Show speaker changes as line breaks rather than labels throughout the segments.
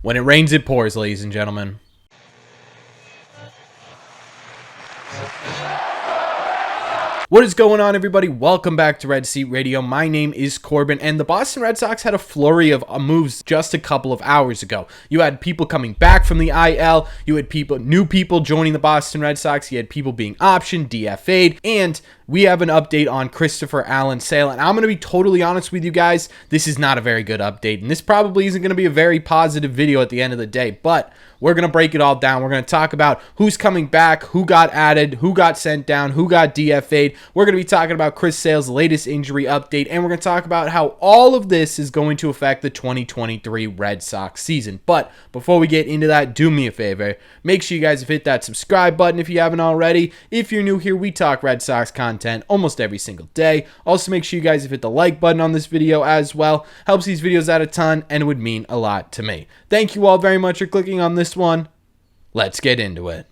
When it rains, it pours, ladies and gentlemen. What is going on, everybody? Welcome back to Red Seat Radio. My name is Corbin, and the Boston Red Sox had a flurry of moves just a couple of hours ago. You had people coming back from the IL, you had new people joining the Boston Red Sox, you had people being optioned, DFA'd, and we have an update on Christopher Allen's sale. And I'm going to be totally honest with you guys, this is not a very good update, and this probably isn't going to be a very positive video at the end of the day, but we're going to break it all down. We're going to talk about who's coming back, who got added, who got sent down, who got DFA'd. We're going to be talking about Chris Sale's latest injury update, and we're going to talk about how all of this is going to affect the 2023 Red Sox season. But before we get into that, do me a favor. Make sure you guys have hit that subscribe button if you haven't already. If you're new here, we talk Red Sox content almost every single day. Also, make sure you guys have hit the like button on this video as well. Helps these videos out a ton, and it would mean a lot to me. Thank you all very much for clicking on this one. Let's get into it.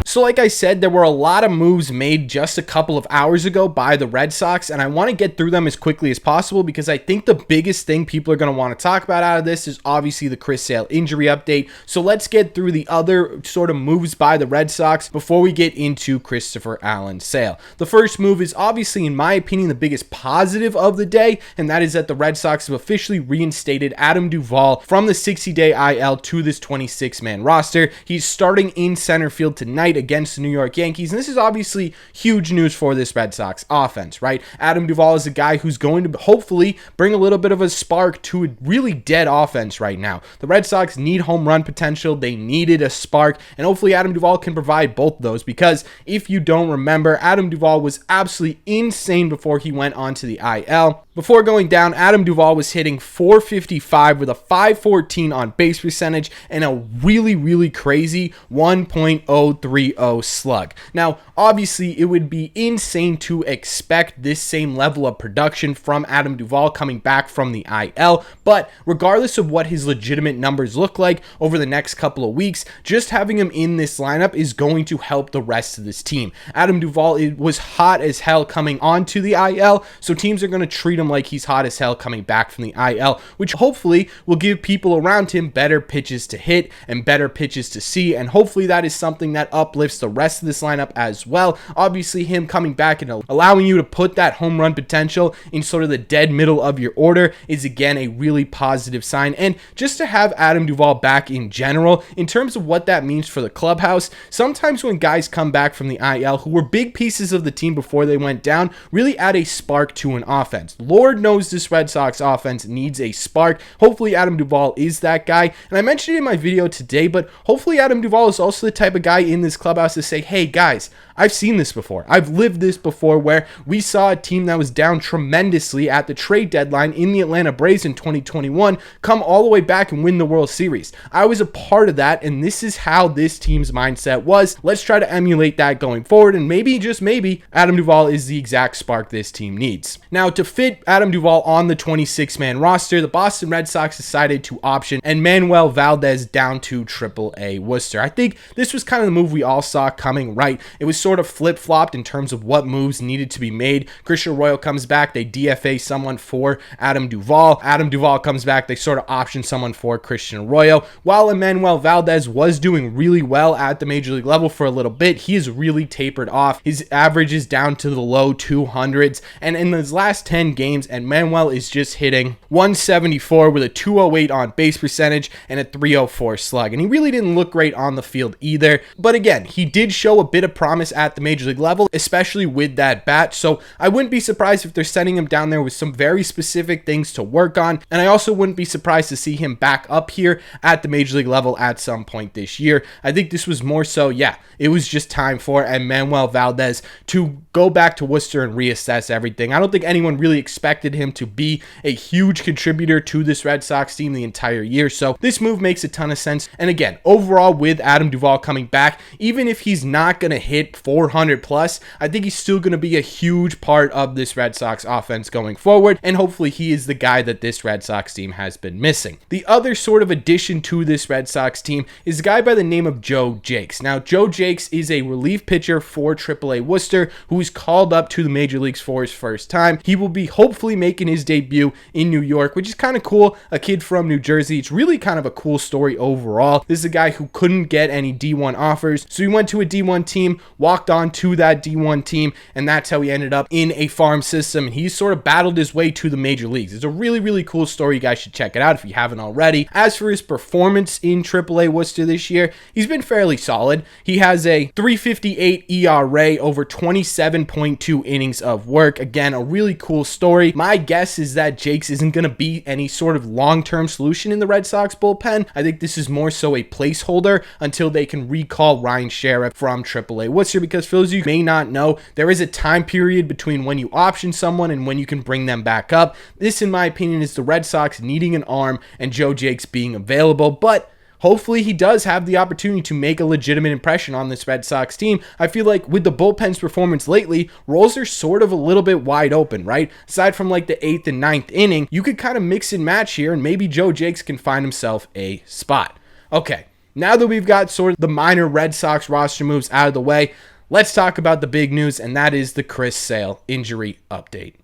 So like I said, there were a lot of moves made just a couple of hours ago by the Red Sox, and I want to get through them as quickly as possible because I think the biggest thing people are going to want to talk about out of this is obviously the Chris Sale injury update. So let's get through the other sort of moves by the Red Sox before we get into Christopher Allen's sale. The first move is obviously, in my opinion, the biggest positive of the day, and that is that the Red Sox have officially reinstated Adam Duvall from the 60-day IL to this 26-man roster. He's starting in center field tonight against the New York Yankees, and this is obviously huge news for this Red Sox offense, right? Adam Duvall is a guy who's going to hopefully bring a little bit of a spark to a really dead offense right now. The Red Sox need home run potential, they needed a spark, and hopefully Adam Duvall can provide both of those, because if you don't remember, Adam Duvall was absolutely insane before he went onto the IL. Before going down, Adam Duvall was hitting .455 with a .514 on base percentage and a really crazy 1.030 slug. Now, obviously, it would be insane to expect this same level of production from Adam Duvall coming back from the IL, but regardless of what his legitimate numbers look like over the next couple of weeks, just having him in this lineup is going to help the rest of this team. Adam Duvall was hot as hell coming onto the IL, so teams are going to treat him like he's hot as hell coming back from the IL, which hopefully will give people around him better pitches to hit and better pitches to see, and hopefully that is something that uplifts the rest of this lineup as well. Obviously, him coming back and allowing you to put that home run potential in sort of the dead middle of your order is again a really positive sign. And just to have Adam Duvall back in general, in terms of what that means for the clubhouse, sometimes when guys come back from the IL who were big pieces of the team before they went down, really add a spark to an offense. Lord knows this Red Sox offense needs a spark. Hopefully Adam Duvall is that guy, and I mentioned it in my video today, but hopefully Adam Duvall is also the type of guy in this clubhouse to say, hey guys, I've seen this before. I've lived this before, where we saw a team that was down tremendously at the trade deadline in the Atlanta Braves in 2021 come all the way back and win the World Series. I was a part of that, and this is how this team's mindset was. Let's try to emulate that going forward, and maybe, just maybe, Adam Duvall is the exact spark this team needs. Now, to fit Adam Duvall on the 26-man roster, the Boston Red Sox decided to option Manuel Valdez down to AAA Worcester. I think this was kind of the move we all saw coming, right? It was sort of flip-flopped in terms of what moves needed to be made. Christian Arroyo comes back, they DFA someone for Adam Duvall. Adam Duvall comes back, they sort of option someone for Christian Arroyo. While Manuel Valdez was doing really well at the major league level for a little bit, he has really tapered off. His average is down to the low 200s, and in his last 10 games, and Manuel is just hitting 174 with a 208 on base percentage and a 304 slug, and he really didn't look great on the field either. But again, he did show a bit of promise at the major league level, especially with that bat, so I wouldn't be surprised if they're sending him down there with some very specific things to work on, and I also wouldn't be surprised to see him back up here at the major league level at some point this year. I think this was more so, it was just time for Manuel Valdez to go back to Worcester and reassess everything. I don't think anyone really expected him to be a huge contributor to this Red Sox team the entire year, so this move makes a ton of sense. And again, overall, with Adam Duvall coming back, even even if he's not going to hit 400 plus, I think he's still going to be a huge part of this Red Sox offense going forward, and hopefully he is the guy that this Red Sox team has been missing. The other sort of addition to this Red Sox team is a guy by the name of Joe Jakes. Now, Joe Jakes is a relief pitcher for AAA Worcester who's called up to the major leagues for his first time. He will be hopefully making his debut in New York, which is kind of cool. A kid from New Jersey. It's really kind of a cool story overall. This is a guy who couldn't get any D1 offers, so he went to a D1 team, walked on to that D1 team, and that's how he ended up in a farm system, and he's sort of battled his way to the major leagues. It's a really, really cool story. You guys should check it out if you haven't already. As for his performance in AAA Worcester this year, he's been fairly solid. He has a 3.58 ERA over 27.2 innings of work. Again, a really cool story. My guess is that Jakes isn't going to be any sort of long-term solution in the Red Sox bullpen. I think this is more so a placeholder until they can recall Ryan Sheriff from AAA Worcester, because for those of you who may not know, there is a time period between when you option someone and when you can bring them back up. This, in my opinion, is the Red Sox needing an arm and Joe Jakes being available, but hopefully he does have the opportunity to make a legitimate impression on this Red Sox team. I feel like with the bullpen's performance lately, roles are sort of a little bit wide open, right? Aside from like the 8th and 9th inning, you could kind of mix and match here, and maybe Joe Jakes can find himself a spot. Okay, now that we've got sort of the minor Red Sox roster moves out of the way, let's talk about the big news, and that is the Chris Sale injury update.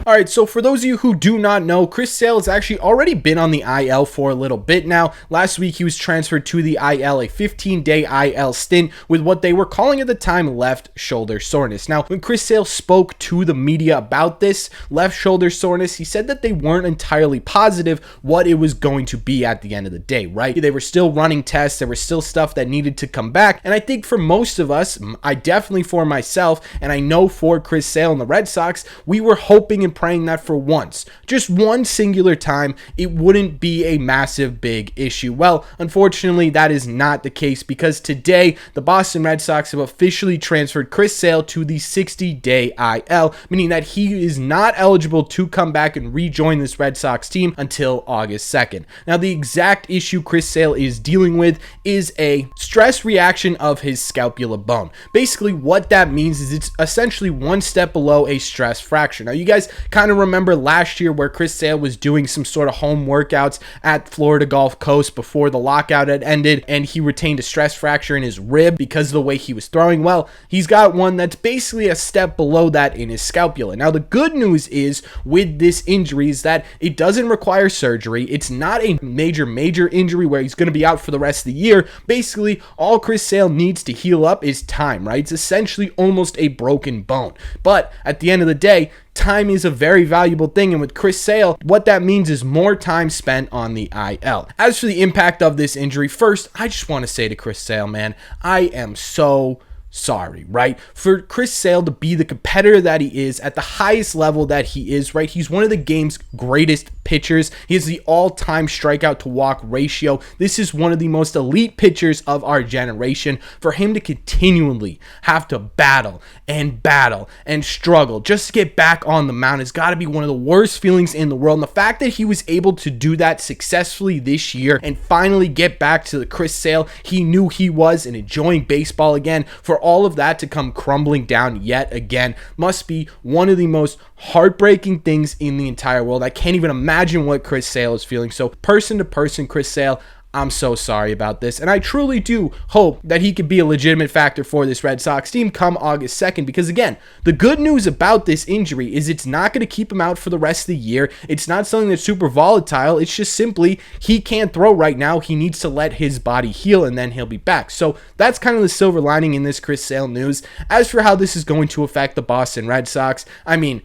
All right, so for those of you who do not know, Chris Sale has actually already been on the IL for a little bit now. Last week, he was transferred to the IL, a 15-day IL stint with what they were calling at the time left shoulder soreness. Now, when Chris Sale spoke to the media about this left shoulder soreness, he said that they weren't entirely positive what it was going to be at the end of the day, right? They were still running tests. There was still stuff that needed to come back. And I think for most of us, I definitely for myself, and I know for Chris Sale and the Red Sox, we were hoping and praying that for once, just one singular time, it wouldn't be a massive big issue. Well, unfortunately, that is not the case, because today the Boston Red Sox have officially transferred Chris Sale to the 60-day IL, meaning that he is not eligible to come back and rejoin this Red Sox team until August 2nd. Now, the exact issue Chris Sale is dealing with is a stress reaction of his scapula bone. Basically, what that means is it's essentially one step below a stress fracture. Now, you guys kind of remember last year where Chris Sale was doing some sort of home workouts at Florida Gulf Coast before the lockout had ended, and he retained a stress fracture in his rib because of the way he was throwing. Well, he's got one that's basically a step below that in his scapula. Now, the good news is with this injury is that it doesn't require surgery. It's not a major injury where he's going to be out for the rest of the year. Basically, all Chris Sale needs to heal up is time, right? It's essentially almost a broken bone. But at the end of the day, time is a very valuable thing, and with Chris Sale, what that means is more time spent on the IL. As for the impact of this injury, first, I just want to say to Chris Sale, man, I am so sorry, right? For Chris Sale to be the competitor that he is at the highest level that he is, right? He's one of the game's greatest pitchers. He has the all-time strikeout to walk ratio. This is one of the most elite pitchers of our generation. For him to continually have to battle and struggle just to get back on the mound has got to be one of the worst feelings in the world. And the fact that he was able to do that successfully this year and finally get back to the Chris Sale he knew he was and enjoying baseball again, for all of that to come crumbling down yet again must be one of the most heartbreaking things in the entire world. I can't even imagine what Chris Sale is feeling. So person to person, Chris Sale, I'm so sorry about this, and I truly do hope that he could be a legitimate factor for this Red Sox team come August 2nd, because again, the good news about this injury is it's not going to keep him out for the rest of the year. It's not something that's super volatile. It's just simply he can't throw right now. He needs to let his body heal, and then he'll be back. So that's kind of the silver lining in this Chris Sale news. As for how this is going to affect the Boston Red Sox, I mean,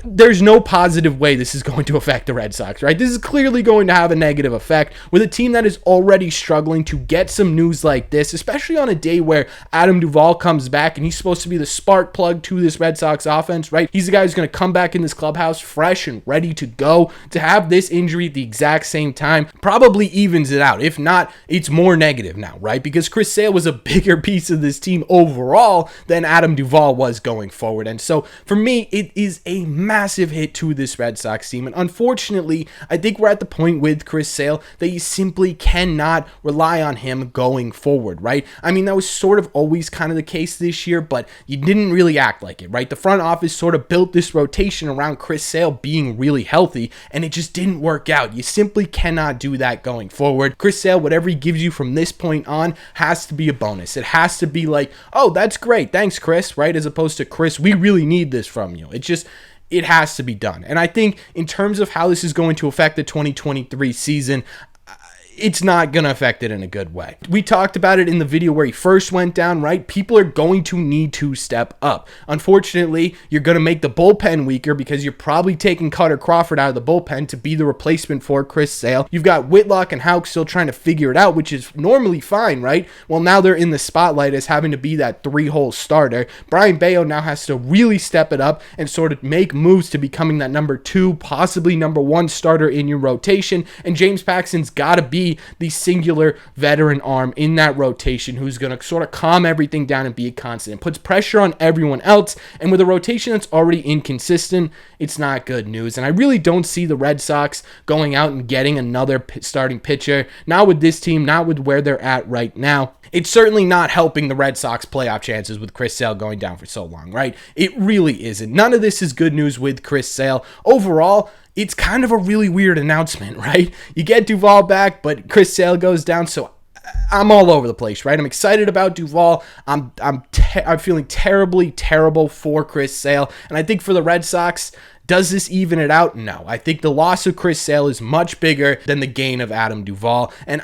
there's no positive way this is going to affect the Red Sox, right? This is clearly going to have a negative effect with a team that is already struggling to get some news like this, especially on a day where Adam Duvall comes back and he's supposed to be the spark plug to this Red Sox offense, right? He's the guy who's going to come back in this clubhouse fresh and ready to go. To have this injury at the exact same time probably evens it out. If not, it's more negative now, right? Because Chris Sale was a bigger piece of this team overall than Adam Duvall was going forward. And so for me, it is a massive hit to this Red Sox team. And unfortunately, I think we're at the point with Chris Sale that you simply cannot rely on him going forward, right? I mean, that was sort of always kind of the case this year, but you didn't really act like it, right? The front office sort of built this rotation around Chris Sale being really healthy, and it just didn't work out. You simply cannot do that going forward. Chris Sale, whatever he gives you from this point on, has to be a bonus. It has to be like, oh, that's great, thanks, Chris, right? As opposed to, Chris, we really need this from you. It has to be done. And I think in terms of how this is going to affect the 2023 season, it's not going to affect it in a good way. We talked about it in the video where he first went down, right? People are going to need to step up. Unfortunately, you're going to make the bullpen weaker because you're probably taking Cutter Crawford out of the bullpen to be the replacement for Chris Sale. You've got Whitlock and Houck still trying to figure it out, which is normally fine, right? Well, now they're in the spotlight as having to be that three-hole starter. Brian Bayo now has to really step it up and sort of make moves to becoming that number 2, possibly number 1 starter in your rotation. And James Paxton's got to be the singular veteran arm in that rotation who's going to sort of calm everything down and be a constant. It puts pressure on everyone else, and with a rotation that's already inconsistent, it's not good news. And I really don't see the Red Sox going out and getting another starting pitcher, not with this team, not with where they're at right now. It's certainly not helping the Red Sox playoff chances with Chris Sale going down for so long, right? It really isn't. None of this is good news with Chris Sale. Overall, it's kind of a really weird announcement, right? You get Duvall back, but Chris Sale goes down, so I'm all over the place, right? I'm excited about Duvall. I'm feeling terrible for Chris Sale, and I think for the Red Sox, does this even it out? No. I think the loss of Chris Sale is much bigger than the gain of Adam Duvall, and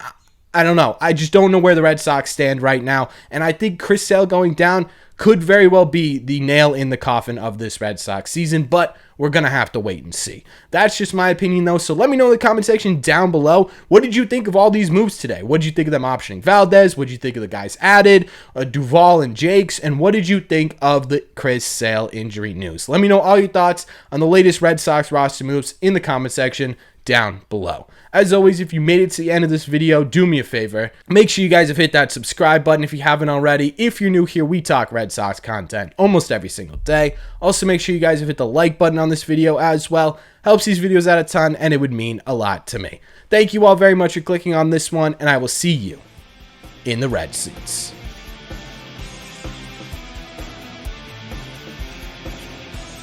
I don't know. I just don't know where the Red Sox stand right now, and I think Chris Sale going down could very well be the nail in the coffin of this Red Sox season, but we're going to have to wait and see. That's just my opinion, though, so let me know in the comment section down below. What did you think of all these moves today? What did you think of them optioning Valdez? What did you think of the guys added, Duvall and Jakes? And what did you think of the Chris Sale injury news? Let me know all your thoughts on the latest Red Sox roster moves in the comment section down below. As always, if you made it to the end of this video, do me a favor. Make sure you guys have hit that subscribe button if you haven't already. If you're new here, we talk Red Sox content almost every single day. Also, make sure you guys have hit the like button on this video as well. Helps these videos out a ton, and it would mean a lot to me. Thank you all very much for clicking on this one, and I will see you in the red seats.